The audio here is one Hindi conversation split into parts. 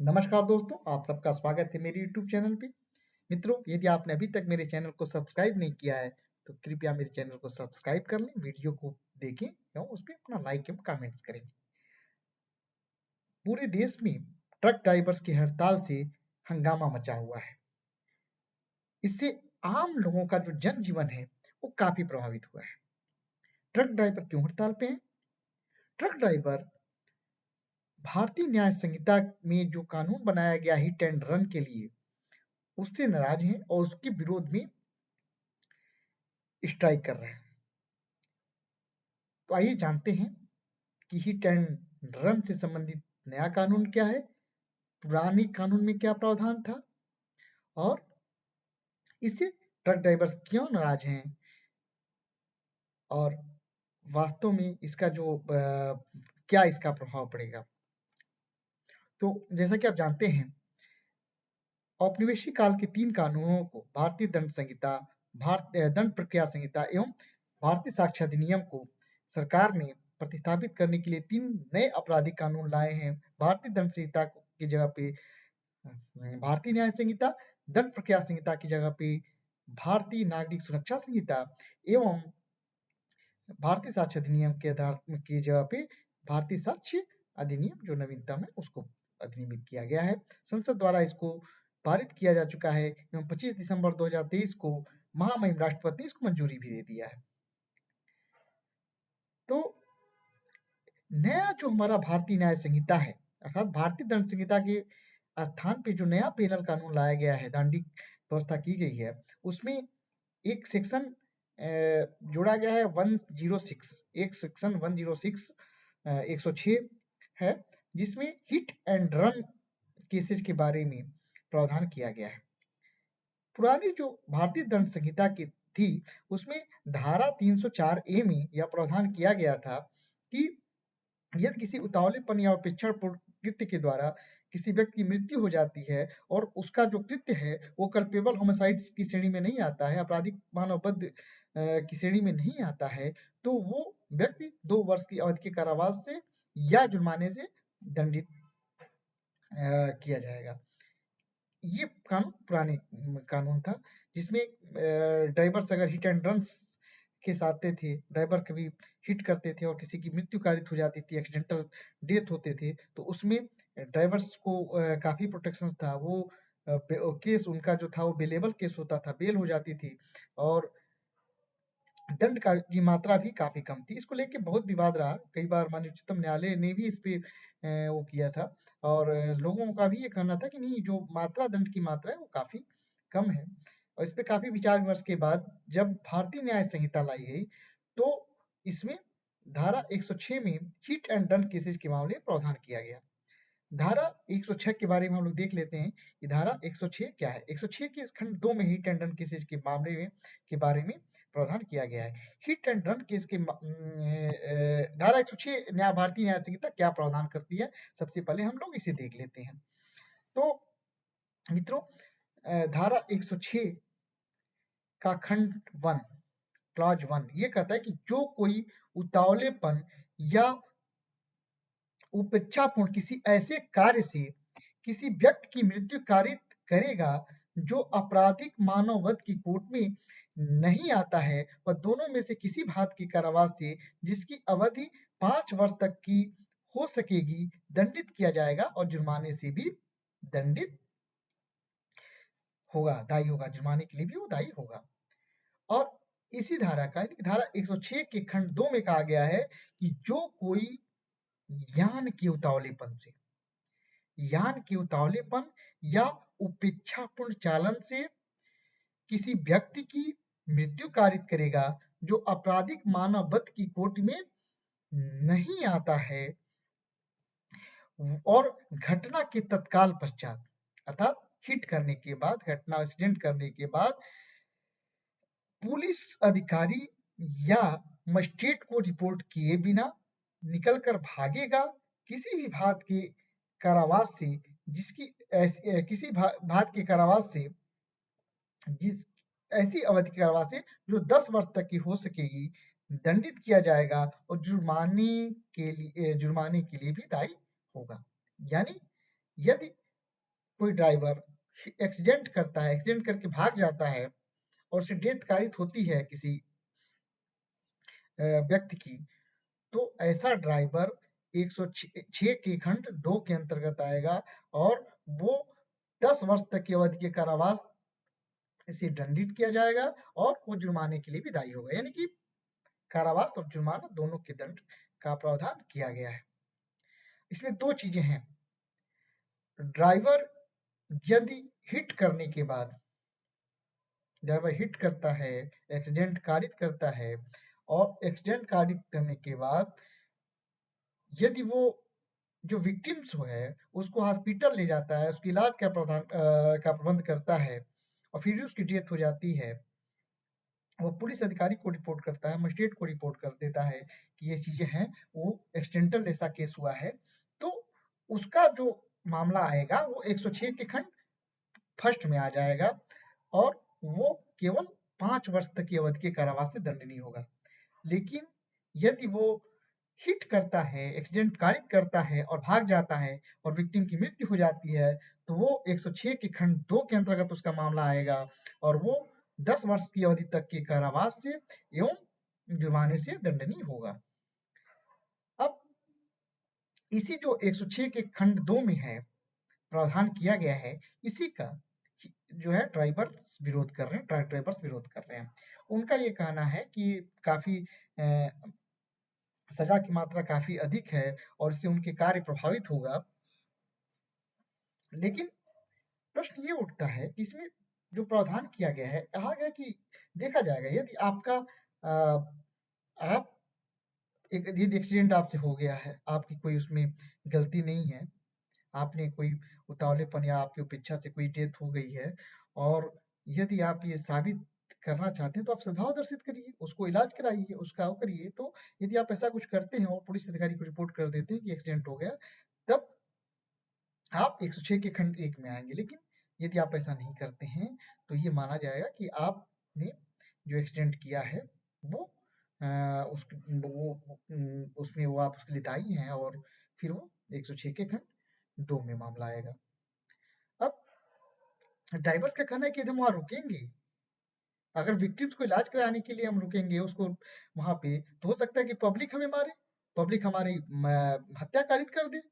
नमस्कार दोस्तों, आप सबका स्वागत है मेरे YouTube चैनल पे। मित्रों, यदि आपने अभी तक मेरे चैनल को सब्सक्राइब नहीं किया है, तो कृपया मेरे चैनल को सब्सक्राइब कर लें, वीडियो को देखें एवं उस पे अपना लाइक एवं कमेंट्स करें। पूरे देश में ट्रक ड्राइवर्स की हड़ताल से हंगामा मचा हुआ है। इससे आम लोगों का जो जनजीवन है, वो काफी प्रभावित हुआ है। ट्रक ड्राइवर क्यों हड़ताल पे हैं? ट्रक ड्राइवर भारतीय न्याय संहिता में जो कानून बनाया गया हिट एंड रन के लिए, उससे नाराज हैं और उसके विरोध में स्ट्राइक कर रहे हैं। तो आइए जानते हैं कि हिट एंड रन से संबंधित नया कानून क्या है, पुराने कानून में क्या प्रावधान था और इससे ट्रक ड्राइवर्स क्यों नाराज हैं और वास्तव में इसका जो क्या इसका प्रभाव पड़ेगा। तो जैसा कि आप जानते हैं, औपनिवेशिक काल के 3 कानूनों को भारतीय दंड संहिता, दंड प्रक्रिया संहिता एवं भारतीय साक्ष्य अधिनियम को सरकार ने प्रतिस्थापित करने के लिए 3 नए आपराधिक कानून लाए हैं। भारतीय दंड संहिता की जगह पे भारतीय न्याय संहिता, दंड प्रक्रिया संहिता की जगह पे भारतीय नागरिक सुरक्षा संहिता एवं भारतीय साक्ष्य अधिनियम के आधार की जगह पे भारतीय साक्ष्य अधिनियम जो नवीनतम है उसको अधिनियमित किया गया है। संसद द्वारा इसको पारित किया जा चुका है एवं 25 दिसंबर 2023 को महामहिम राष्ट्रपति ने इसको मंजूरी भी दे दिया है। तो नया जो हमारा भारतीय न्याय संहिता है, अर्थात भारतीय दंड संहिता के स्थान पे जो नया पेनल कानून लाया गया है, दंडिक व्यवस्था की गई है, उसमें एक सेक्शन जोड़ा गया है 106, एक सेक्शन 106 106 है, जिसमें हिट एंड रन केसेस के बारे में प्रावधान किया गया है। पुरानी जो भारतीय दंड संहिता की थी, उसमें धारा 304 ए में यह प्रावधान किया गया था कि यदि किसी उतावलेपन या उपेक्षापूर्ण कृत्य के द्वारा किसी व्यक्ति की मृत्यु हो जाती है और उसका जो कृत्य है वो कल्पेबल होमिसाइड्स की श्रेणी में नहीं आता है, आपराधिक मानवबद्ध की श्रेणी में नहीं आता है, तो वो व्यक्ति 2 वर्ष की अवधि के कारावास से या जुर्माने से दंडित किया जाएगा। ये कानून पुराने कानून था, जिसमें ड्राइवर्स अगर हिट एंड रन्स के साथ थे, ड्राइवर कभी हिट करते थे और किसी की मृत्यु कारित हो जाती थी, एक्सीडेंटल डेथ होते थे, तो उसमें ड्राइवर्स को काफ़ी प्रोटेक्शन था। वो केस उनका जो था वो बेलेबल केस होता था, बेल हो जाती थी और दंड का की मात्रा भी काफ़ी कम थी। इसको लेके बहुत विवाद रहा, कई बार माननीय उच्चतम न्यायालय ने भी इस पे वो किया था और लोगों का भी ये कहना था कि नहीं, जो मात्रा दंड की मात्रा है वो काफ़ी कम है और इस पे काफ़ी विचार-विमर्श के बाद जब भारतीय न्याय संहिता लाई गई, तो इसमें धारा 106 में हिट एंड रन केसेस के मामले में प्रावधान किया गया। धारा 106 के बारे में हम लोग देख लेते हैं कि धारा 106 क्या है। 106 के खंड 2 में हिट एंड रन केसेस के मामले में के बारे में प्रावधान किया गया है। हिट एंड रन केस के धारा 106 भारतीय न्याय संहिता क्या प्रावधान करती है, सबसे पहले हम लोग इसे देख लेते हैं। तो मित्रों, धारा 106 का खंड 1 क्लॉज 1 ये कहता है कि जो कोई उतावलेपन या उपेक्षापूर्ण किसी ऐसे कार्य से किसी व्यक्ति की मृत्यु कारित करेगा जो आपराधिक मानववध की कोर्ट में नहीं आता है, वह दोनों में से किसी भांति के कारावास से जिसकी अवधि 5 वर्ष तक की हो सकेगी दंडित किया जाएगा और जुर्माने से भी दंडित होगा, दायी होगा, जुर्माने के लिए भी वो दायी होगा। और इसी धारा का धारा 106 के खंड 2 में कहा गया है कि जो कोई यान के उतावलेपन से, यान के उतावलेपन या उपेक्षापूर्ण चालन से किसी व्यक्ति की मृत्यु कारित करेगा जो आपराधिक मानववध की कोर्ट में नहीं आता है और घटना के तत्काल पश्चात, अर्थात हिट करने के बाद, घटना एक्सीडेंट करने के बाद पुलिस अधिकारी या मजिस्ट्रेट को रिपोर्ट किए बिना निकलकर भागेगा किसी भी भात के कारावास से, जिसकी किसी भात के कारावास से जिस ऐसी अवधि के कारावास से जो 10 वर्ष तक की हो सकेगी दंडित किया जाएगा और जुर्माने के लिए भी दायी होगा। यानी यदि कोई ड्राइवर एक्सीडेंट करता है, एक्सीडेंट करके भाग जाता है और उसे डेथ कारित होती है किसी व्यक्ति की, तो ऐसा ड्राइवर 106 के खंड 2 के अंतर्गत आएगा और वो 10 वर्ष तक की अवधि के कारावास से दंडित किया जाएगा और वो जुर्माने के लिए भी दायी होगा। यानी कि कारावास और जुर्माना दोनों के दंड का प्रावधान किया गया है। इसमें 2 चीजें हैं। ड्राइवर यदि हिट करने के बाद ड्राइवर हिट करता है, एक्सीडेंट कारित करता है और एक्सीडेंट कारित करने के बाद यदि वो जो विक्टिम्स है उसको हॉस्पिटल ले जाता है, उसके इलाज का प्रबंध करता है और फिर उसकी डेथ हो जाती है, वो पुलिस अधिकारी को रिपोर्ट करता है, मजिस्ट्रेट को रिपोर्ट कर देता है कि ये चीजें हैं, वो एक्सीडेंटल ऐसा केस हुआ है, तो उसका जो मामला आएगा वो 106 के खंड फर्स्ट में आ जाएगा और वो केवल 5 वर्ष तक की अवधि के कारावास से दंडनीय होगा। लेकिन यदि वो हिट करता है, एक्सीडेंट कारित करता है और भाग जाता है और विक्टिम की मृत्यु हो जाती है, तो वो 106 के खंड 2 के अंतर्गत उसका मामला आएगा और वो 10 वर्ष की अवधि तक के कारावास से एवं जुर्माने से दंडनीय होगा। अब इसी जो 106 के खंड 2 में है प्रावधान किया गया है, इसी का जो है ड्राइवर्स विरोध कर रहे हैं, ट्रक ड्राइवर्स विरोध कर रहे हैं। उनका ये कहना है कि काफी सजा की मात्रा काफी अधिक है और इससे उनके कार्य प्रभावित होगा। लेकिन प्रश्न ये उठता है कि इसमें जो प्रावधान किया गया है, कहा गया कि देखा जाएगा यदि आपका आप यदि एक्सीडेंट आपसे हो गया है, आपकी कोई उसमें गलती नहीं है, आपने कोई उतावलेपन या आपकी उपेक्षा से कोई डेथ हो गई है और यदि आप ये साबित करना चाहते हैं तो आप सद्भाव दर्शित करिए, उसको इलाज कराइए, उसका वो करिए। तो यदि आप ऐसा कुछ करते हैं और पुलिस अधिकारी को रिपोर्ट कर देते हैं कि एक्सीडेंट हो गया, तब आप 106 के खंड 1 में आएंगे। लेकिन यदि आप ऐसा नहीं करते हैं तो ये माना जाएगा कि आपने जो एक्सीडेंट किया है वो उसमें वो आप उसके लिए दायी हैं और फिर वो 106 के खंड 2 में मामला आएगा। अब ड्राइवर्स का कहना है कि यदि हम वहाँ रुकेंगे, अगर विक्टिम्स को इलाज कराने के लिए हम रुकेंगे उसको वहाँ पे, तो हो सकता है कि पब्लिक हमें मारे, पब्लिक हमारी हत्या कारित कर दे।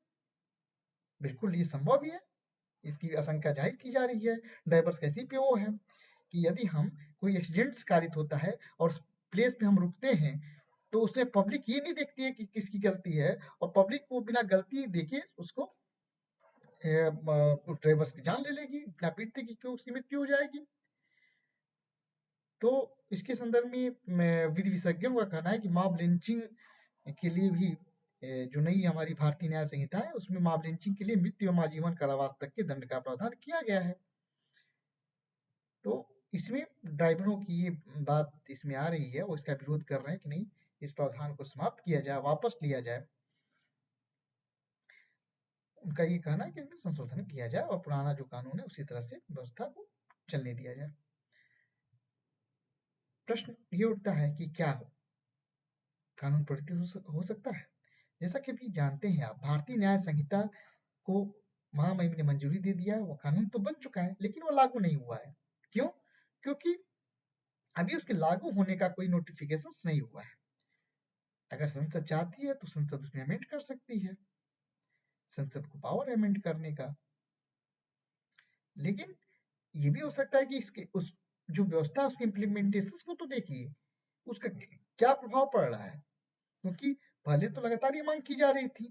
बिल्कुल ये संभव भी है, इसकी आशंका जाहिर की जा रही है। ड्राइवर्स का इसी पे वो है कि यदि हम कोई एक्सीडेंट कारित होता है और प्लेस पे हम रुकते हैं, तो उसमें पब्लिक ये नहीं देखती है कि किसकी गलती है और पब्लिक को बिना गलती देखे उसको ड्राइवर्स की जान ले लेगी, बिना पीटते कि क्यों उसकी मृत्यु हो जाएगी। तो इसके संदर्भ में विधि विशेषज्ञों का कहना है कि मॉब लिंचिंग के लिए भी जो नई हमारी भारतीय न्याय संहिता है उसमें मॉब लिंचिंग के लिए मृत्यु एवं आजीवन कारावास तक के दंड का प्रावधान किया गया है। तो इसमें ड्राइवरों की ये बात इसमें आ रही है, वो इसका विरोध कर रहे हैं कि नहीं, इस प्रावधान को समाप्त किया जाए, वापस लिया जाए। उनका ये कहना है कि इसमें संशोधन किया जाए और पुराना जो कानून है उसी तरह से व्यवस्था को चलने दिया जाए। प्रश्न ये उठता है कि क्या कानून परिवर्तित हो सकता है? जैसा कि अभी जानते हैं आप, भारतीय न्याय संहिता को महामहिम ने मंजूरी दे दिया है, वो कानून तो बन चुका है, लेकिन वो लागू नहीं हुआ है। क्यों? क्योंकि अभी उसके लागू होने का कोई नोटिफिकेशन नहीं हुआ है। अगर संसद चाहती है तो संसद उसमें अमेंड कर सकती है, संसद को पावर है अमेंड करने का। लेकिन ये भी हो सकता है कि इसके उस जो व्यवस्था है उसके इम्प्लीमेंटेशन को तो देखिए, उसका क्या प्रभाव पड़ रहा है। क्योंकि पहले तो लगातार ये मांग की जा रही थी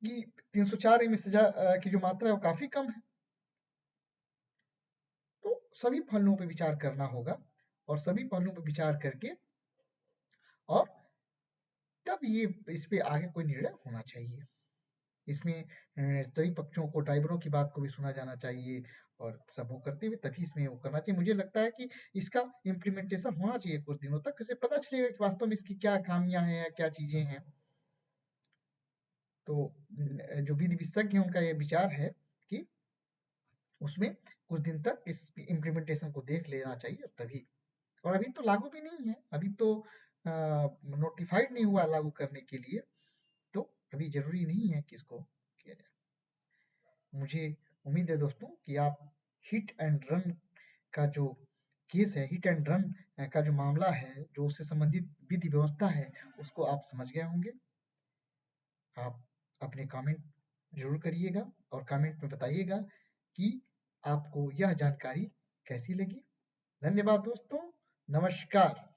कि 304 में सजा की जो मात्रा है वो काफी कम है। तो सभी पहलुओं पे विचार करना होगा और सभी पहलुओं पे विचार करके और तब ये इस पे आगे कोई निर्णय होना चाहिए। इसमें सभी पक्षों को, ड्राइवरों की बात को भी सुना जाना चाहिए और सब वो करते हुए तभी इसमें वो करना चाहिए। मुझे लगता है कि इसका इम्प्लीमेंटेशन होना चाहिए कुछ दिनों तक, इससे पता चलेगा कि वास्तव में इसकी क्या खामियां हैं, क्या चीजें हैं। तो जो विधि विशेषज्ञ हैं उनका ये विचार है कि उसमें कुछ दिन तक इस इम्प्लीमेंटेशन को देख लेना चाहिए और तभी। और अभी तो लागू भी नहीं है, अभी तो नोटिफाइड नहीं हुआ लागू करने के लिए, तो अभी जरूरी नहीं है कि इसको किया जाए। मुझे उम्मीद है दोस्तों कि आप हिट एंड रन का जो केस है, हिट एंड रन का जो मामला है, जो उससे संबंधित विधि व्यवस्था है, उसको आप समझ गए होंगे। आप अपने कमेंट ज़रूर करिएगा और कमेंट में बताइएगा कि आपको यह जानकारी कैसी लगी। धन्यवाद दोस्तों, नमस्कार।